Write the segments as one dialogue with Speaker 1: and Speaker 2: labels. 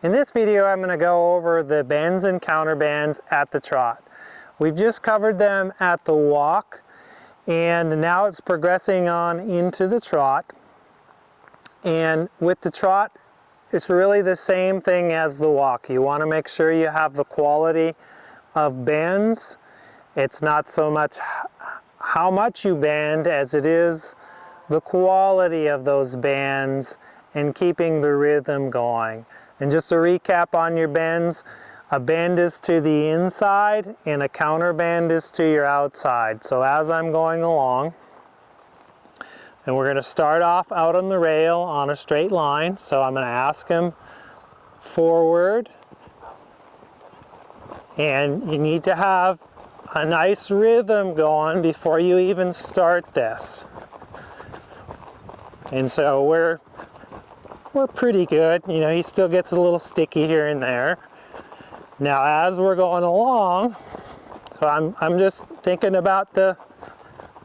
Speaker 1: In this video, I'm going to go over the bends and counterbands at the trot. We've just covered them at the walk, and now it's progressing on into the trot. And with the trot, it's really the same thing as the walk. You want to make sure you have the quality of bends. It's not so much how much you bend as it is the quality of those bends and keeping the rhythm going. And just to recap on your bends, a bend is to the inside and a counterband is to your outside. So as I'm going along, and we're going to start off out on the rail on a straight line. So I'm going to ask him forward. And you need to have a nice rhythm going before you even start this. And so we're pretty good. You know, he still gets a little sticky here and there. Now as we're going along, so I'm just thinking about the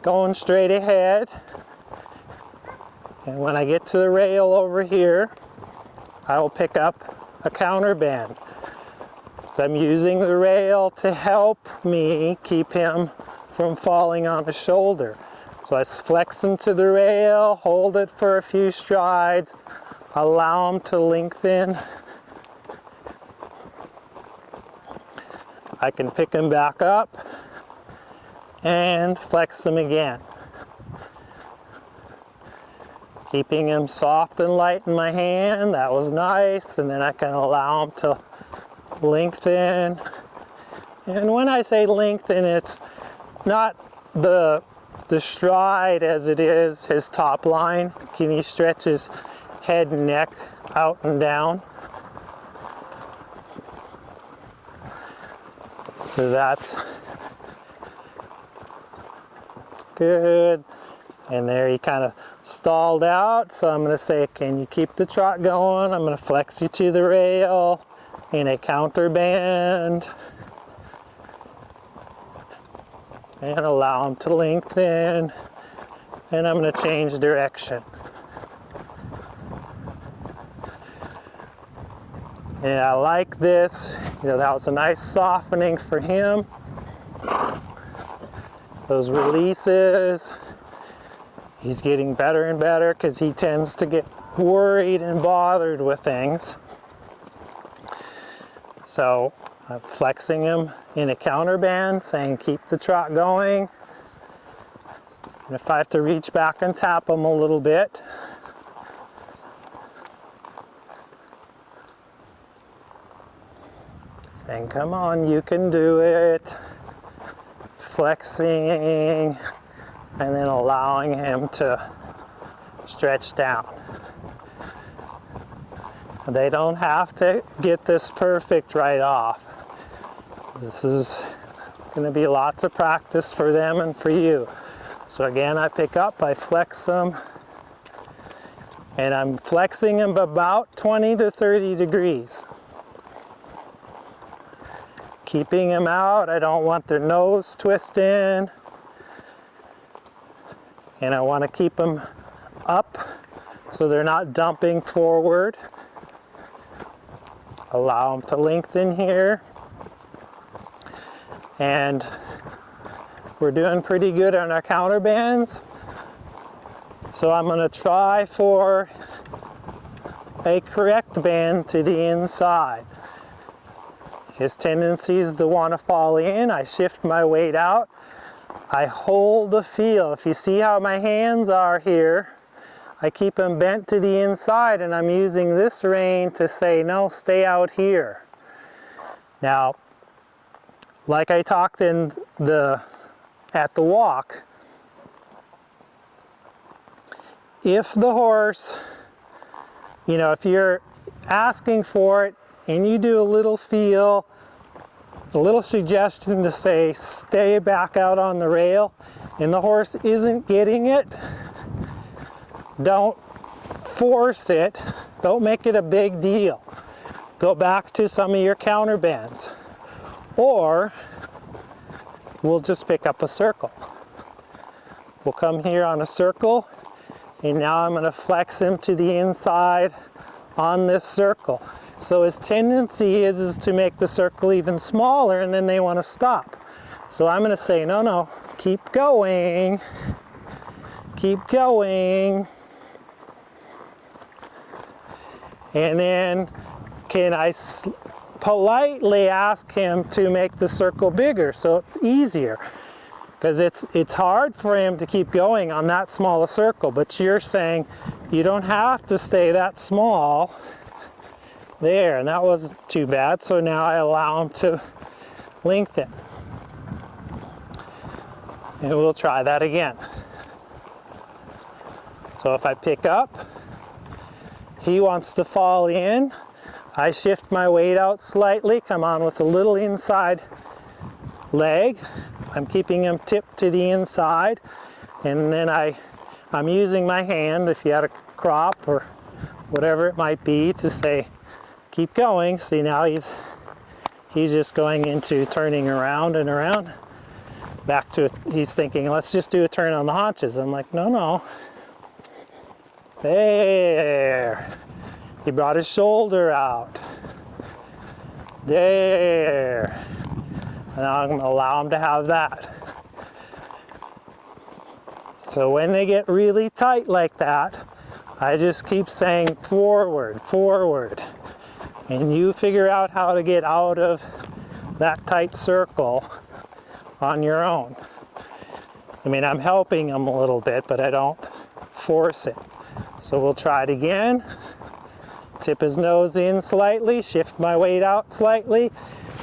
Speaker 1: going straight ahead. And when I get to the rail over here, I will pick up a counterband. So I'm using the rail to help me keep him from falling on his shoulder. So I flex him to the rail, hold it for a few strides, allow him to lengthen. I can pick him back up and flex him again. Keeping him soft and light in my hand, that was nice. And then I can allow him to lengthen. And when I say lengthen, it's not the stride as it is his top line. Can he stretch his head and neck out and down? So that's good. And there he kind of stalled out. So I'm going to say, can you keep the trot going? I'm going to flex you to the rail in a counterband. And allow him to lengthen. And I'm going to change direction. And I like this. You know, that was a nice softening for him. Those releases. He's getting better and better because he tends to get worried and bothered with things. So I'm flexing him in a counterband, saying keep the trot going. And if I have to reach back and tap him a little bit, saying come on, you can do it. Flexing and then allowing him to stretch down. They don't have to get this perfect right off. This is going to be lots of practice for them and for you. So again, I pick up, I flex them, and I'm flexing them about 20 to 30 degrees. Keeping them out, I don't want their nose twisting. And I want to keep them up so they're not dumping forward. Allow them to lengthen here. And we're doing pretty good on our counterbands. So I'm going to try for a correct band to the inside. His tendency is to want to fall in. I shift my weight out. I hold the feel. If you see how my hands are here, I keep them bent to the inside and I'm using this rein to say, no, stay out here. Now, like I talked at the walk, if the horse, you know, if you're asking for it and you do a little feel, a little suggestion to say stay back out on the rail and the horse isn't getting it, don't force it, don't make it a big deal. Go back to some of your counterbands, or we'll just pick up a circle. We'll come here on a circle, and now I'm going to flex him to the inside on this circle. So his tendency is to make the circle even smaller, and then they want to stop. So I'm going to say, no, no, keep going, keep going. And then can I politely ask him to make the circle bigger so it's easier? Because it's hard for him to keep going on that small a circle, but you're saying you don't have to stay that small. There, and that wasn't too bad, so now I allow him to lengthen. And we'll try that again. So if I pick up, he wants to fall in. I shift my weight out slightly, come on with a little inside leg. I'm keeping him tipped to the inside, and then I'm using my hand, if you had a crop or whatever it might be, to say, keep going. See, now he's just going into turning around and around. Back to it, he's thinking, let's just do a turn on the haunches. I'm like, no, no. There. He brought his shoulder out. There. And now I'm going to allow him to have that. So when they get really tight like that, I just keep saying forward, forward. And you figure out how to get out of that tight circle on your own. I mean, I'm helping him a little bit, but I don't force it. So we'll try it again. Tip his nose in slightly, shift my weight out slightly.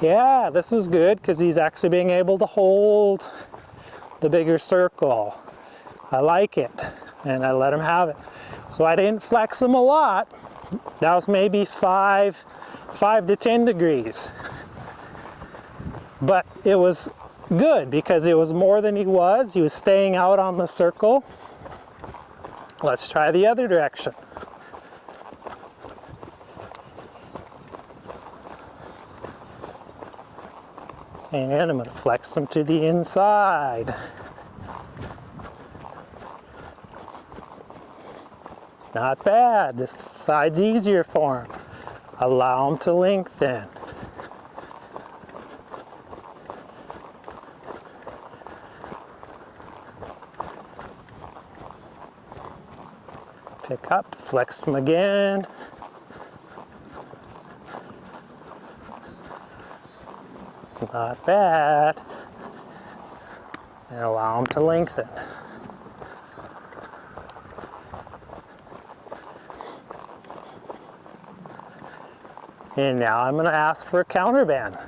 Speaker 1: Yeah, this is good because he's actually being able to hold the bigger circle. I like it, and I let him have it. So I didn't flex him a lot. That was maybe 5 to 10 degrees. But it was good because it was more than he was. He was staying out on the circle. Let's try the other direction. And I'm going to flex him to the inside. Not bad. This side's easier for him. Allow him to lengthen. Pick up, flex him again. Not bad. And allow him to lengthen. And now I'm going to ask for a counterband.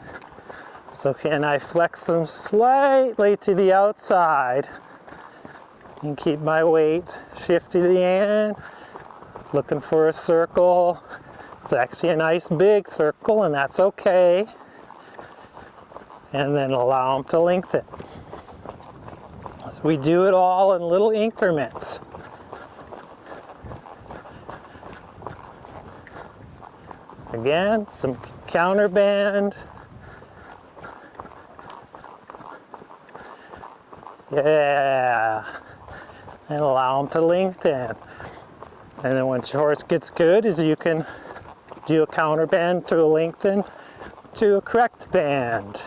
Speaker 1: So can I flex them slightly to the outside and keep my weight shift to the end, looking for a circle. It's actually a nice big circle, and that's okay. And then allow them to lengthen. So we do it all in little increments. Again, some counterband. Yeah. And allow them to lengthen. And then once your horse gets good, is you can do a counterband to a lengthen to a correct band.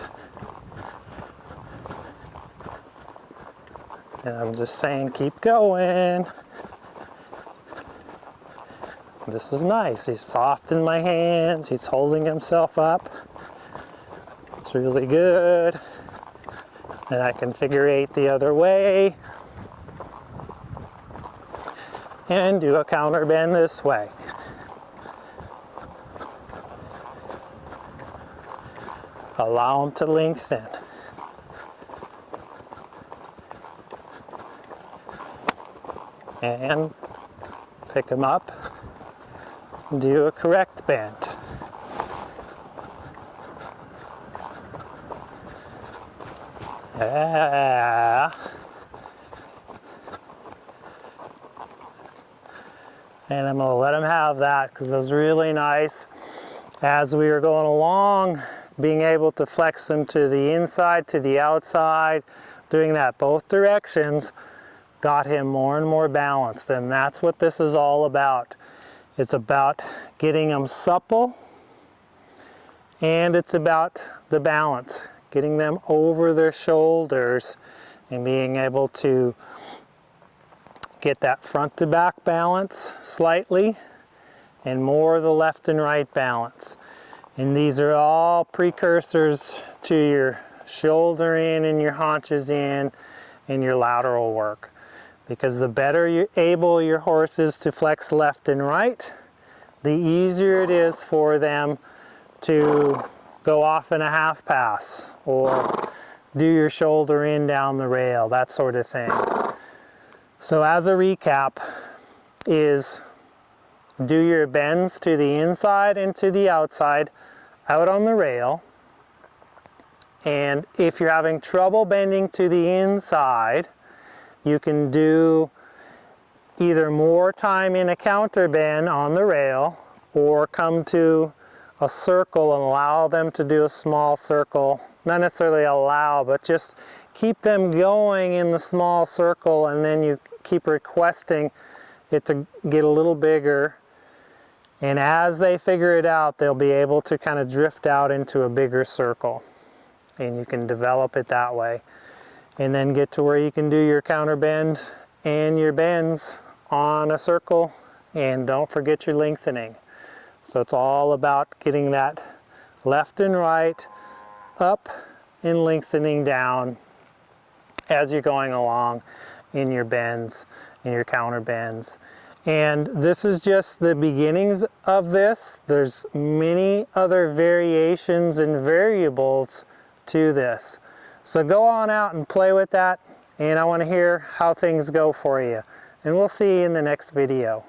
Speaker 1: And I'm just saying, keep going. This is nice. He's soft in my hands. He's holding himself up. It's really good. And I can figure 8 the other way. And do a counter bend this way. Allow him to lengthen. And pick him up. Do a correct bend. Yeah. And I'm going to let him have that because it was really nice as we were going along, being able to flex them to the inside, to the outside, doing that both directions got him more and more balanced, and that's what this is all about. It's about getting him supple And it's about the balance, getting them over their shoulders and being able to get that front to back balance slightly and more of the left and right balance. And these are all precursors to your shoulder in and your haunches in and your lateral work. Because the better you're able your horse is to flex left and right, the easier it is for them to go off in a half pass or do your shoulder in down the rail, that sort of thing. So as a recap is do your bends to the inside and to the outside out on the rail. And if you're having trouble bending to the inside, you can do either more time in a counter bend on the rail or come to a circle and allow them to do a small circle. Not necessarily allow, but just keep them going in the small circle, and then you keep requesting it to get a little bigger. And as they figure it out, they'll be able to kind of drift out into a bigger circle. And you can develop it that way. And then get to where you can do your counter bend and your bends on a circle. And don't forget your lengthening. So it's all about getting that left and right up and lengthening down as you're going along in your bends and your counter bends. And this is just the beginnings of this. There's many other variations and variables to this. So go on out and play with that, and I want to hear how things go for you. And we'll see you in the next video.